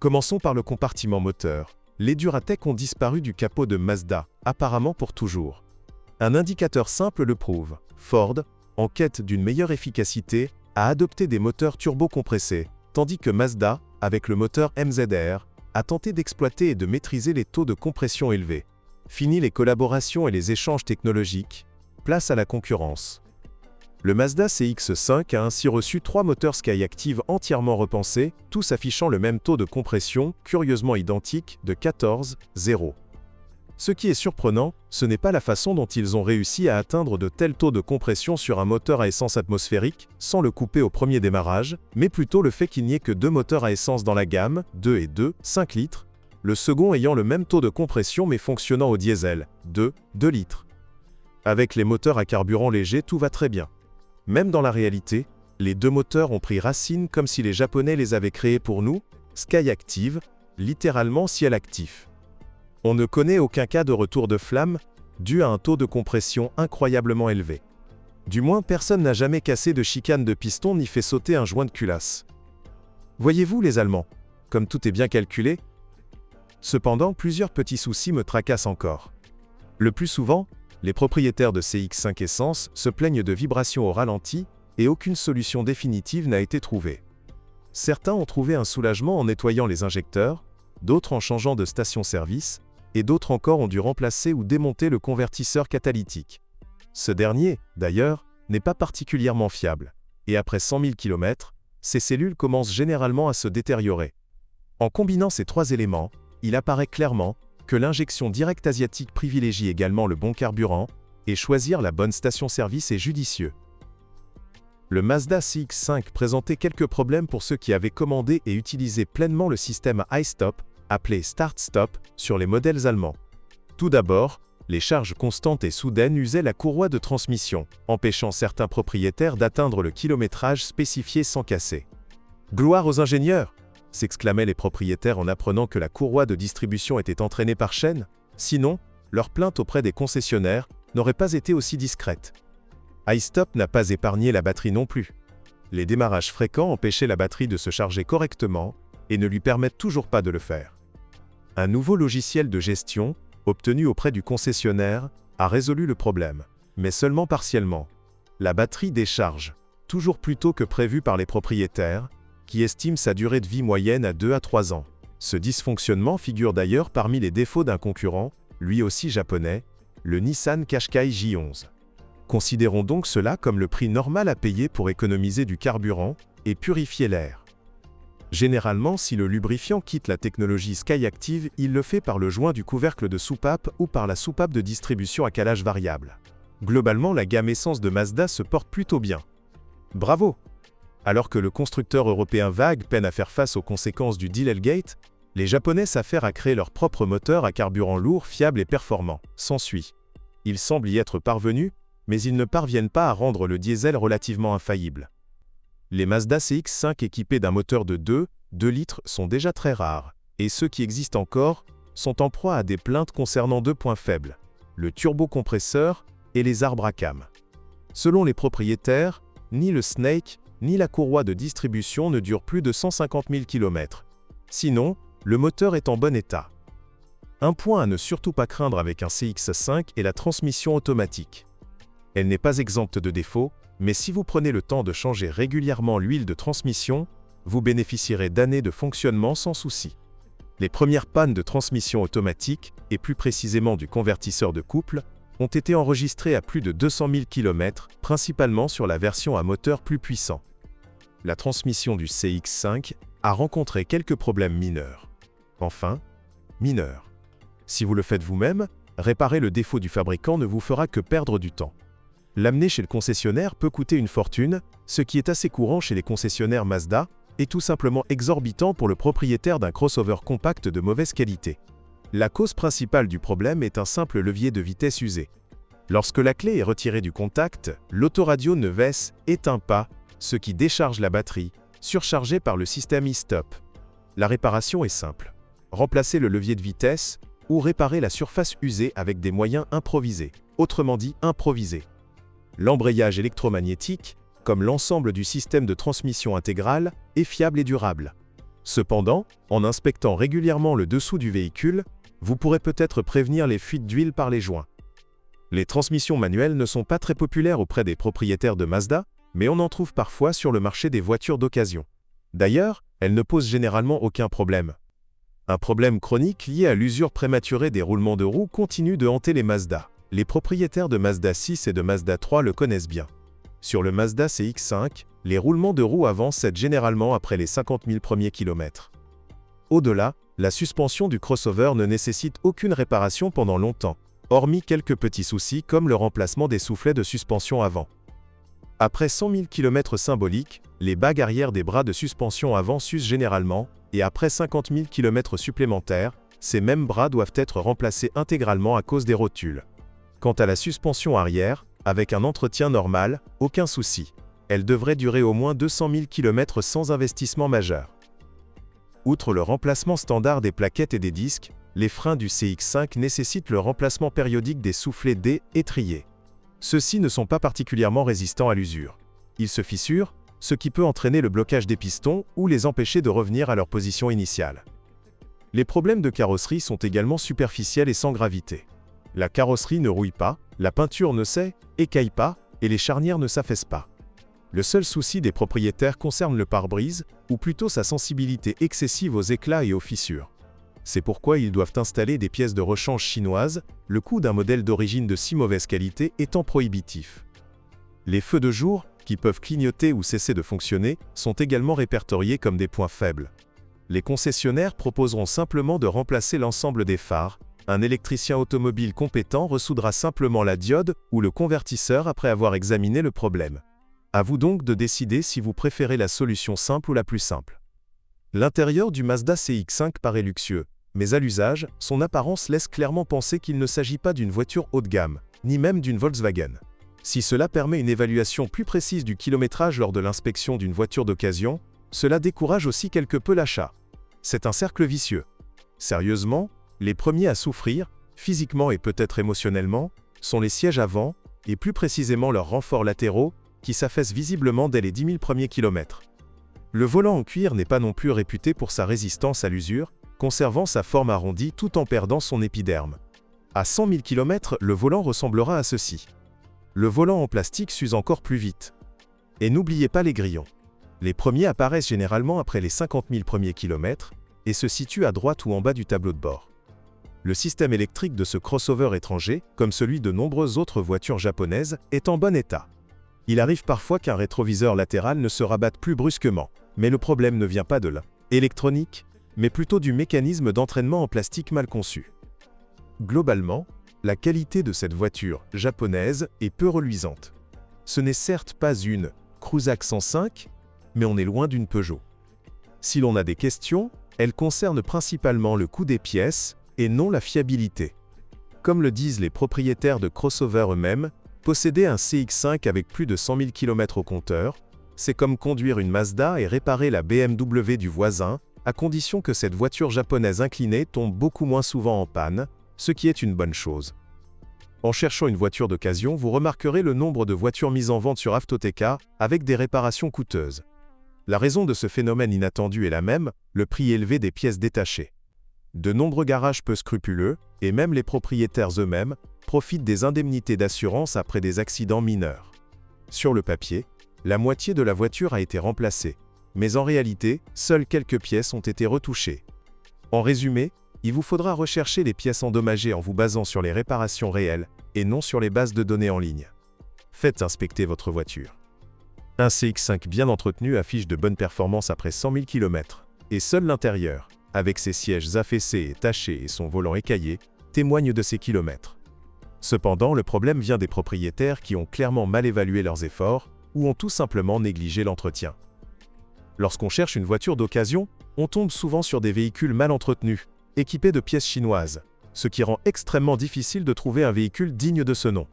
Commençons par le compartiment moteur. Les Duratec ont disparu du capot de Mazda, apparemment pour toujours. Un indicateur simple le prouve. Ford, en quête d'une meilleure efficacité, a adopté des moteurs turbo-compressés, tandis que Mazda, avec le moteur MZR, a tenté d'exploiter et de maîtriser les taux de compression élevés. Fini les collaborations et les échanges technologiques, place à la concurrence. Le Mazda CX-5 a ainsi reçu 3 moteurs Skyactiv entièrement repensés, tous affichant le même taux de compression, curieusement identique, de 14,0. Ce qui est surprenant, ce n'est pas la façon dont ils ont réussi à atteindre de tels taux de compression sur un moteur à essence atmosphérique, sans le couper au premier démarrage, mais plutôt le fait qu'il n'y ait que 2 moteurs à essence dans la gamme, 2 et 2, 5 litres, le second ayant le même taux de compression mais fonctionnant au diesel, 2 litres. Avec les moteurs à carburant léger, tout va très bien. Même dans la réalité, les 2 moteurs ont pris racine comme si les Japonais les avaient créés pour nous, Skyactiv, littéralement ciel actif. On ne connaît aucun cas de retour de flamme, dû à un taux de compression incroyablement élevé. Du moins, personne n'a jamais cassé de chicane de piston ni fait sauter un joint de culasse. Voyez-vous les Allemands, comme tout est bien calculé? Cependant, plusieurs petits soucis me tracassent encore. Le plus souvent, les propriétaires de CX-5 Essence se plaignent de vibrations au ralenti, et aucune solution définitive n'a été trouvée. Certains ont trouvé un soulagement en nettoyant les injecteurs, d'autres en changeant de station-service, et d'autres encore ont dû remplacer ou démonter le convertisseur catalytique. Ce dernier, d'ailleurs, n'est pas particulièrement fiable, et après 100 000 km, ces cellules commencent généralement à se détériorer. En combinant ces 3 éléments, il apparaît clairement que l'injection directe asiatique privilégie également le bon carburant, et choisir la bonne station-service est judicieux. Le Mazda CX-5 présentait quelques problèmes pour ceux qui avaient commandé et utilisé pleinement le système iStop, appelé Start-Stop, sur les modèles allemands. Tout d'abord, les charges constantes et soudaines usaient la courroie de transmission, empêchant certains propriétaires d'atteindre le kilométrage spécifié sans casser. « Gloire aux ingénieurs !» s'exclamaient les propriétaires en apprenant que la courroie de distribution était entraînée par chaîne, sinon, leur plainte auprès des concessionnaires n'aurait pas été aussi discrète. iStop n'a pas épargné la batterie non plus. Les démarrages fréquents empêchaient la batterie de se charger correctement et ne lui permettent toujours pas de le faire. Un nouveau logiciel de gestion, obtenu auprès du concessionnaire, a résolu le problème, mais seulement partiellement. La batterie décharge, toujours plus tôt que prévu par les propriétaires, qui estiment sa durée de vie moyenne à 2 à 3 ans. Ce dysfonctionnement figure d'ailleurs parmi les défauts d'un concurrent, lui aussi japonais, le Nissan Qashqai J11. Considérons donc cela comme le prix normal à payer pour économiser du carburant et purifier l'air. Généralement, si le lubrifiant quitte la technologie Skyactiv, il le fait par le joint du couvercle de soupape ou par la soupape de distribution à calage variable. Globalement, la gamme essence de Mazda se porte plutôt bien. Bravo! Alors que le constructeur européen VAG peine à faire face aux conséquences du Dieselgate, les Japonais s'affairent à créer leur propre moteur à carburant lourd, fiable et performant. S'ensuit. Ils semblent y être parvenus, mais ils ne parviennent pas à rendre le diesel relativement infaillible. Les Mazda CX-5 équipés d'un moteur de 2 litres sont déjà très rares, et ceux qui existent encore sont en proie à des plaintes concernant 2 points faibles, le turbocompresseur et les arbres à cam. Selon les propriétaires, ni le Snake, ni la courroie de distribution ne durent plus de 150 000 km. Sinon, le moteur est en bon état. Un point à ne surtout pas craindre avec un CX-5 est la transmission automatique. Elle n'est pas exempte de défauts, mais si vous prenez le temps de changer régulièrement l'huile de transmission, vous bénéficierez d'années de fonctionnement sans souci. Les premières pannes de transmission automatique, et plus précisément du convertisseur de couple, ont été enregistrées à plus de 200 000 km, principalement sur la version à moteur plus puissant. La transmission du CX-5 a rencontré quelques problèmes mineurs. Enfin, mineurs. Si vous le faites vous-même, réparer le défaut du fabricant ne vous fera que perdre du temps. L'amener chez le concessionnaire peut coûter une fortune, ce qui est assez courant chez les concessionnaires Mazda, et tout simplement exorbitant pour le propriétaire d'un crossover compact de mauvaise qualité. La cause principale du problème est un simple levier de vitesse usé. Lorsque la clé est retirée du contact, l'autoradio ne éteint pas, ce qui décharge la batterie, surchargée par le système e-stop. La réparation est simple. Remplacer le levier de vitesse ou réparer la surface usée avec des moyens improvisés, autrement dit improvisés. L'embrayage électromagnétique, comme l'ensemble du système de transmission intégrale, est fiable et durable. Cependant, en inspectant régulièrement le dessous du véhicule, vous pourrez peut-être prévenir les fuites d'huile par les joints. Les transmissions manuelles ne sont pas très populaires auprès des propriétaires de Mazda, mais on en trouve parfois sur le marché des voitures d'occasion. D'ailleurs, elles ne posent généralement aucun problème. Un problème chronique lié à l'usure prématurée des roulements de roues continue de hanter les Mazda. Les propriétaires de Mazda 6 et de Mazda 3 le connaissent bien. Sur le Mazda CX-5, les roulements de roues avant cèdent généralement après les 50 000 premiers kilomètres. Au-delà, la suspension du crossover ne nécessite aucune réparation pendant longtemps, hormis quelques petits soucis comme le remplacement des soufflets de suspension avant. Après 100 000 km symboliques, les bagues arrière des bras de suspension avant s'usent généralement, et après 50 000 km supplémentaires, ces mêmes bras doivent être remplacés intégralement à cause des rotules. Quant à la suspension arrière, avec un entretien normal, aucun souci. Elle devrait durer au moins 200 000 km sans investissement majeur. Outre le remplacement standard des plaquettes et des disques, les freins du CX-5 nécessitent le remplacement périodique des soufflets D étriés. Ceux-ci ne sont pas particulièrement résistants à l'usure. Ils se fissurent, ce qui peut entraîner le blocage des pistons ou les empêcher de revenir à leur position initiale. Les problèmes de carrosserie sont également superficiels et sans gravité. La carrosserie ne rouille pas, la peinture ne s'écaille pas, et les charnières ne s'affaissent pas. Le seul souci des propriétaires concerne le pare-brise, ou plutôt sa sensibilité excessive aux éclats et aux fissures. C'est pourquoi ils doivent installer des pièces de rechange chinoises, le coût d'un modèle d'origine de si mauvaise qualité étant prohibitif. Les feux de jour, qui peuvent clignoter ou cesser de fonctionner, sont également répertoriés comme des points faibles. Les concessionnaires proposeront simplement de remplacer l'ensemble des phares. Un électricien automobile compétent ressoudra simplement la diode ou le convertisseur après avoir examiné le problème. À vous donc de décider si vous préférez la solution simple ou la plus simple. L'intérieur du Mazda CX-5 paraît luxueux, mais à l'usage, son apparence laisse clairement penser qu'il ne s'agit pas d'une voiture haut de gamme, ni même d'une Volkswagen. Si cela permet une évaluation plus précise du kilométrage lors de l'inspection d'une voiture d'occasion, cela décourage aussi quelque peu l'achat. C'est un cercle vicieux. Sérieusement, les premiers à souffrir, physiquement et peut-être émotionnellement, sont les sièges avant, et plus précisément leurs renforts latéraux, qui s'affaissent visiblement dès les 10 000 premiers kilomètres. Le volant en cuir n'est pas non plus réputé pour sa résistance à l'usure, conservant sa forme arrondie tout en perdant son épiderme. À 100 000 km, le volant ressemblera à ceci. Le volant en plastique s'use encore plus vite. Et n'oubliez pas les grillons. Les premiers apparaissent généralement après les 50 000 premiers kilomètres et se situent à droite ou en bas du tableau de bord. Le système électrique de ce crossover étranger, comme celui de nombreuses autres voitures japonaises, est en bon état. Il arrive parfois qu'un rétroviseur latéral ne se rabatte plus brusquement, mais le problème ne vient pas de l'électronique, mais plutôt du mécanisme d'entraînement en plastique mal conçu. Globalement, la qualité de cette voiture japonaise est peu reluisante. Ce n'est certes pas une Cruisac 105, mais on est loin d'une Peugeot. Si l'on a des questions, elles concernent principalement le coût des pièces et non la fiabilité. Comme le disent les propriétaires de crossover eux-mêmes, posséder un CX-5 avec plus de 100 000 km au compteur, c'est comme conduire une Mazda et réparer la BMW du voisin, à condition que cette voiture japonaise inclinée tombe beaucoup moins souvent en panne, ce qui est une bonne chose. En cherchant une voiture d'occasion, vous remarquerez le nombre de voitures mises en vente sur Avtoteca avec des réparations coûteuses. La raison de ce phénomène inattendu est la même, le prix élevé des pièces détachées. De nombreux garages peu scrupuleux, et même les propriétaires eux-mêmes, profitent des indemnités d'assurance après des accidents mineurs. Sur le papier, la moitié de la voiture a été remplacée, mais en réalité, seules quelques pièces ont été retouchées. En résumé, il vous faudra rechercher les pièces endommagées en vous basant sur les réparations réelles, et non sur les bases de données en ligne. Faites inspecter votre voiture. Un CX-5 bien entretenu affiche de bonnes performances après 100 000 km, et seul l'intérieur, avec ses sièges affaissés et tachés et son volant écaillé, témoigne de ces kilomètres. Cependant, le problème vient des propriétaires qui ont clairement mal évalué leurs efforts, ou ont tout simplement négligé l'entretien. Lorsqu'on cherche une voiture d'occasion, on tombe souvent sur des véhicules mal entretenus, équipés de pièces chinoises, ce qui rend extrêmement difficile de trouver un véhicule digne de ce nom.